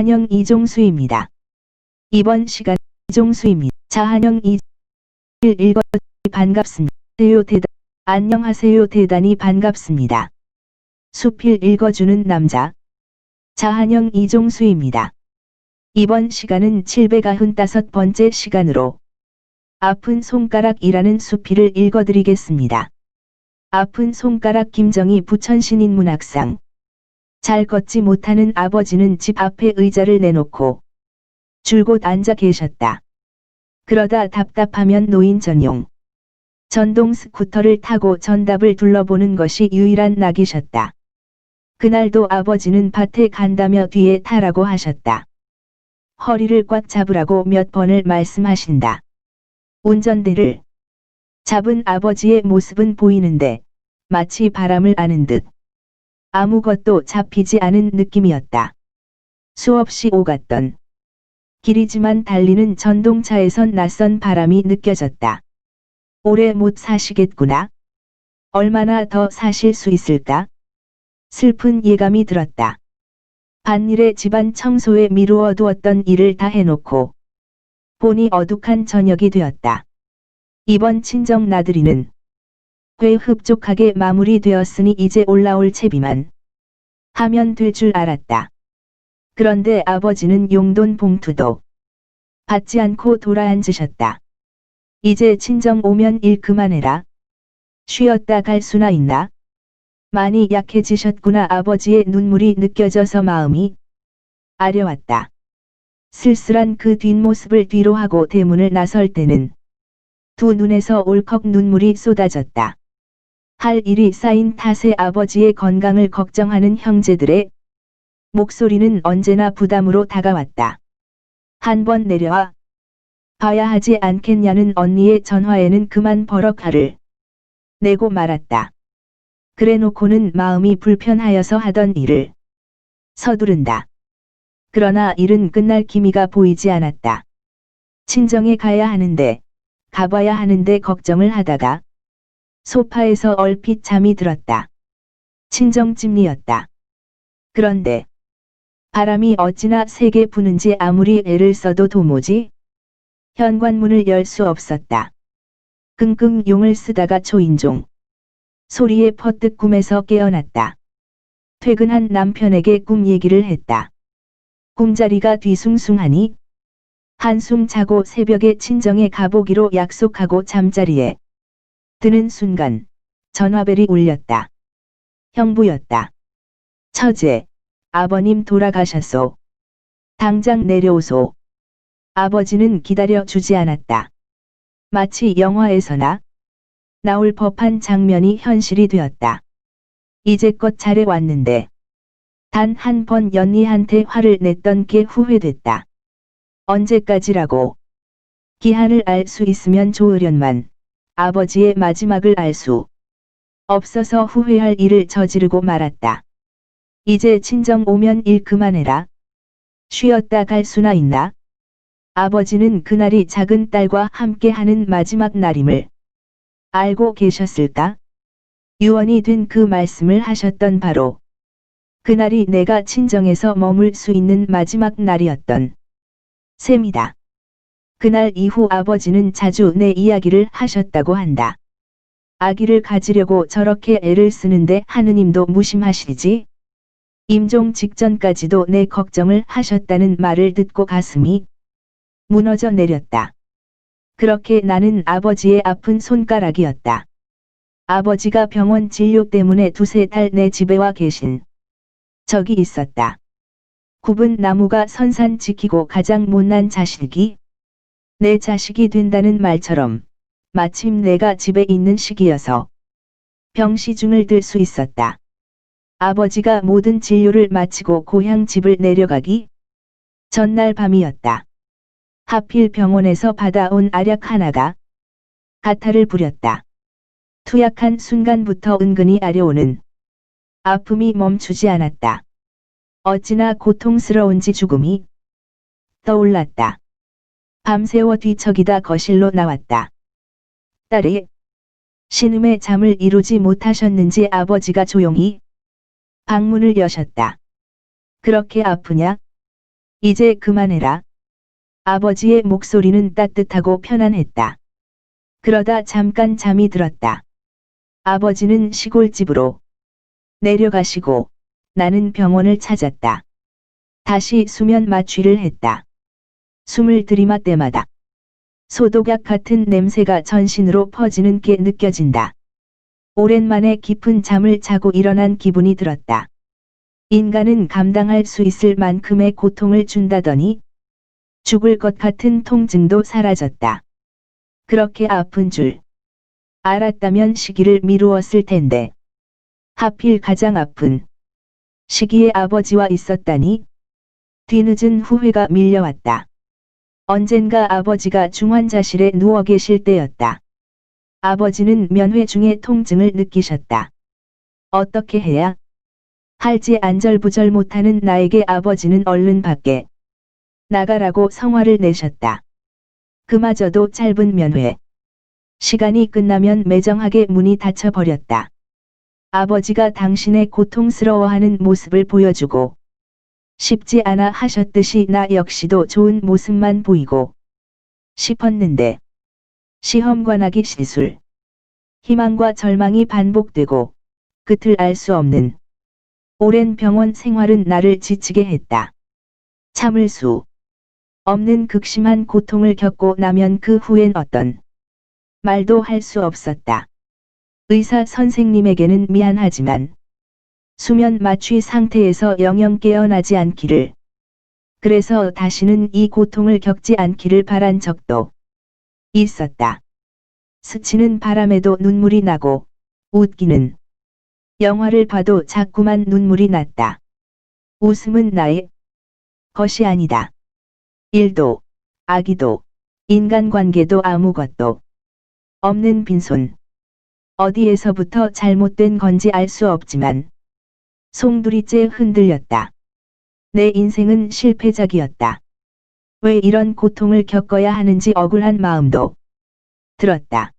안녕 이종수입니다. 이번 시간 이종수입니다. 자한영 읽어 반갑습니다. 안녕하세요 대단히 반갑습니다. 수필 읽어주는 남자 자한영 이종수입니다. 이번 시간은 795번째 시간으로 아픈 손가락이라는 수필을 읽어드리겠습니다. 아픈 손가락 김정희 부천신인문학상. 잘 걷지 못하는 아버지는 집 앞에 의자를 내놓고 줄곧 앉아 계셨다. 그러다 답답하면 노인 전용 전동 스쿠터를 타고 전답을 둘러보는 것이 유일한 낙이셨다. 그날도 아버지는 밭에 간다며 뒤에 타라고 하셨다. 허리를 꽉 잡으라고 몇 번을 말씀하신다. 운전대를 잡은 아버지의 모습은 보이는데 마치 바람을 아는 듯 아무것도 잡히지 않은 느낌이었다. 수없이 오갔던 길이지만 달리는 전동차에선 낯선 바람이 느껴졌다. 오래 못 사시겠구나. 얼마나 더 사실 수 있을까? 슬픈 예감이 들었다. 밭일에 집안 청소에 미루어 두었던 일을 다 해놓고 보니 어둑한 저녁이 되었다. 이번 친정 나들이는 꽤 흡족하게 마무리되었으니 이제 올라올 채비만 하면 될 줄 알았다. 그런데 아버지는 용돈 봉투도 받지 않고 돌아앉으셨다. 이제 친정 오면 일 그만해라. 쉬었다 갈 수나 있나? 많이 약해지셨구나. 아버지의 눈물이 느껴져서 마음이 아려왔다. 쓸쓸한 그 뒷모습을 뒤로 하고 대문을 나설 때는 두 눈에서 울컥 눈물이 쏟아졌다. 할 일이 쌓인 탓에 아버지의 건강을 걱정하는 형제들의 목소리는 언제나 부담으로 다가왔다. 한번 내려와 봐야 하지 않겠냐는 언니의 전화에는 그만 버럭 화를 내고 말았다. 그래놓고는 마음이 불편하여서 하던 일을 서두른다. 그러나 일은 끝날 기미가 보이지 않았다. 친정에 가야 하는데 가봐야 하는데 걱정을 하다가 소파에서 얼핏 잠이 들었다. 친정집리였다. 그런데 바람이 어찌나 세게 부는지 아무리 애를 써도 도무지 현관문을 열 수 없었다. 끙끙 용을 쓰다가 초인종 소리에 퍼뜩 꿈에서 깨어났다. 퇴근한 남편에게 꿈 얘기를 했다. 꿈자리가 뒤숭숭하니 한숨 자고 새벽에 친정에 가보기로 약속하고 잠자리에 드는 순간 전화벨이 울렸다. 형부였다. 처제, 아버님 돌아가셨소. 당장 내려오소. 아버지는 기다려 주지 않았다. 마치 영화에서나 나올 법한 장면이 현실이 되었다. 이제껏 잘해왔는데 단 한 번 연희한테 화를 냈던 게 후회됐다. 언제까지라고? 기한을 알 수 있으면 좋으련만 아버지의 마지막을 알 수 없어서 후회할 일을 저지르고 말았다. 이제 친정 오면 일 그만해라. 쉬었다 갈 수나 있나? 아버지는 그날이 작은 딸과 함께하는 마지막 날임을 알고 계셨을까? 유언이 된 그 말씀을 하셨던 바로 그날이 내가 친정에서 머물 수 있는 마지막 날이었던 셈이다. 그날 이후 아버지는 자주 내 이야기를 하셨다고 한다. 아기를 가지려고 저렇게 애를 쓰는데 하느님도 무심하시지? 임종 직전까지도 내 걱정을 하셨다는 말을 듣고 가슴이 무너져 내렸다. 그렇게 나는 아버지의 아픈 손가락이었다. 아버지가 병원 진료 때문에 두세 달 내 집에 와 계신 적이 있었다. 굽은 나무가 선산 지키고 가장 못난 자식이 내 자식이 된다는 말처럼 마침 내가 집에 있는 시기여서 병시중을 들 수 있었다. 아버지가 모든 진료를 마치고 고향 집을 내려가기 전날 밤이었다. 하필 병원에서 받아온 알약 하나가 가타를 부렸다. 투약한 순간부터 은근히 아려오는 아픔이 멈추지 않았다. 어찌나 고통스러운지 죽음이 떠올랐다. 밤새워 뒤척이다 거실로 나왔다. 딸이 신음의 잠을 이루지 못하셨는지 아버지가 조용히 방문을 여셨다. 그렇게 아프냐? 이제 그만해라. 아버지의 목소리는 따뜻하고 편안했다. 그러다 잠깐 잠이 들었다. 아버지는 시골집으로 내려가시고 나는 병원을 찾았다. 다시 수면 마취를 했다. 숨을 들이마 때마다 소독약 같은 냄새가 전신으로 퍼지는 게 느껴진다. 오랜만에 깊은 잠을 자고 일어난 기분이 들었다. 인간은 감당할 수 있을 만큼의 고통을 준다더니 죽을 것 같은 통증도 사라졌다. 그렇게 아픈 줄 알았다면 시기를 미루었을 텐데 하필 가장 아픈 시기에 아버지와 있었다니 뒤늦은 후회가 밀려왔다. 언젠가 아버지가 중환자실에 누워 계실 때였다. 아버지는 면회 중에 통증을 느끼셨다. 어떻게 해야 할지 안절부절 못하는 나에게 아버지는 얼른 밖에 나가라고 성화를 내셨다. 그마저도 짧은 면회. 시간이 끝나면 매정하게 문이 닫혀버렸다. 아버지가 당신의 고통스러워하는 모습을 보여주고 쉽지 않아 하셨듯이 나 역시도 좋은 모습만 보이고 싶었는데 시험관하기 시술. 희망과 절망이 반복되고 끝을 알 수 없는 오랜 병원 생활은 나를 지치게 했다. 참을 수 없는 극심한 고통을 겪고 나면 그 후엔 어떤 말도 할 수 없었다. 의사 선생님에게는 미안하지만 수면 마취 상태에서 영영 깨어나지 않기를. 그래서 다시는 이 고통을 겪지 않기를 바란 적도 있었다. 스치는 바람에도 눈물이 나고 웃기는 영화를 봐도 자꾸만 눈물이 났다. 웃음은 나의 것이 아니다. 일도, 아기도, 인간관계도 아무것도 없는 빈손. 어디에서부터 잘못된 건지 알 수 없지만 송두리째 흔들렸다. 내 인생은 실패작이었다. 왜 이런 고통을 겪어야 하는지 억울한 마음도 들었다.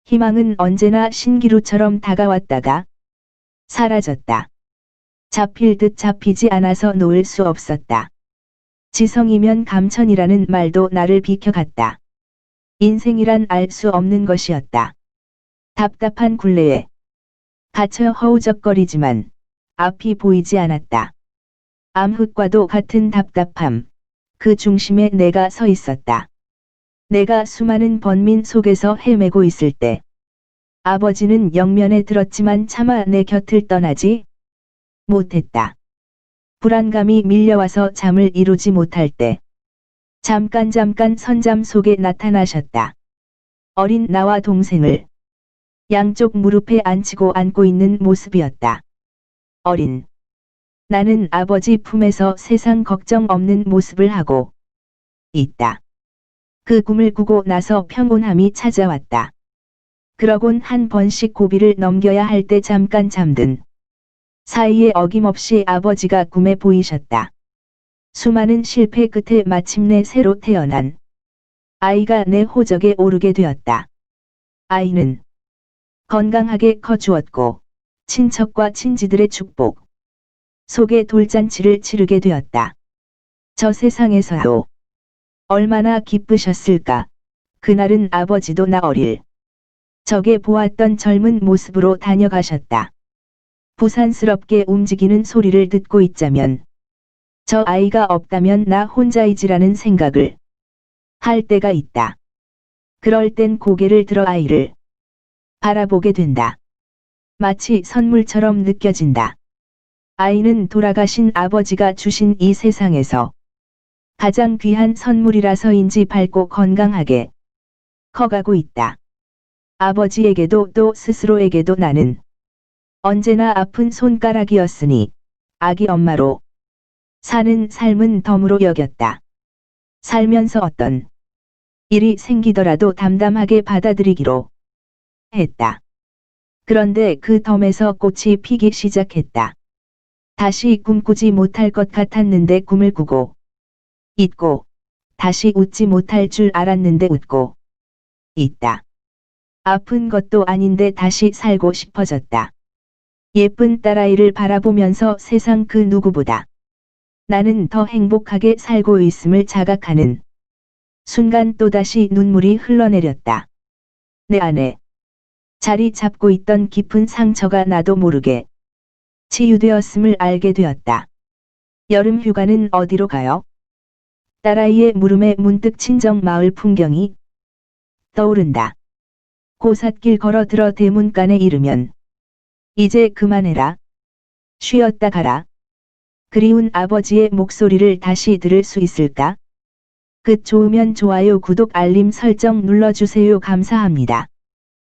희망은 언제나 신기루처럼 다가왔다가 사라졌다. 잡힐 듯 잡히지 않아서 놓을 수 없었다. 지성이면 감천이라는 말도 나를 비켜갔다. 인생이란 알 수 없는 것이었다. 답답한 굴레에 갇혀 허우적거리지만 앞이 보이지 않았다. 암흑과도 같은 답답함. 그 중심에 내가 서 있었다. 내가 수많은 번민 속에서 헤매고 있을 때 아버지는 영면에 들었지만 차마 내 곁을 떠나지 못했다. 불안감이 밀려와서 잠을 이루지 못할 때 잠깐 선잠 속에 나타나셨다. 어린 나와 동생을 양쪽 무릎에 앉히고 안고 있는 모습이었다. 어린 나는 아버지 품에서 세상 걱정 없는 모습을 하고 있다. 그 꿈을 꾸고 나서 평온함이 찾아왔다. 그러곤 한 번씩 고비를 넘겨야 할 때 잠깐 잠든 사이에 어김없이 아버지가 꿈에 보이셨다. 수많은 실패 끝에 마침내 새로 태어난 아이가 내 호적에 오르게 되었다. 아이는 건강하게 커주었고 친척과 친지들의 축복 속에 돌잔치를 치르게 되었다. 저 세상에서도 얼마나 기쁘셨을까. 그날은 아버지도 나 어릴 적에 보았던 젊은 모습으로 다녀가셨다. 부산스럽게 움직이는 소리를 듣고 있자면 저 아이가 없다면 나 혼자이지라는 생각을 할 때가 있다. 그럴 땐 고개를 들어 아이를 바라보게 된다. 마치 선물처럼 느껴진다. 아이는 돌아가신 아버지가 주신 이 세상에서 가장 귀한 선물이라서인지 밝고 건강하게 커가고 있다. 아버지에게도 또 스스로에게도 나는 언제나 아픈 손가락이었으니 아기 엄마로 사는 삶은 덤으로 여겼다. 살면서 어떤 일이 생기더라도 담담하게 받아들이기로 했다. 그런데 그 덤에서 꽃이 피기 시작했다. 다시 꿈꾸지 못할 것 같았는데 꿈을 꾸고 있고 다시 웃지 못할 줄 알았는데 웃고 있다. 아픈 것도 아닌데 다시 살고 싶어졌다. 예쁜 딸아이를 바라보면서 세상 그 누구보다 나는 더 행복하게 살고 있음을 자각하는 순간 또다시 눈물이 흘러내렸다. 내 안에 자리 잡고 있던 깊은 상처가 나도 모르게 치유되었음을 알게 되었다. 여름 휴가는 어디로 가요? 딸아이의 물음에 문득 친정 마을 풍경이 떠오른다. 고삿길 걸어 들어 대문간에 이르면 이제 그만해라. 쉬었다 가라. 그리운 아버지의 목소리를 다시 들을 수 있을까? 좋으면 좋아요, 구독, 알림 설정 눌러주세요. 감사합니다.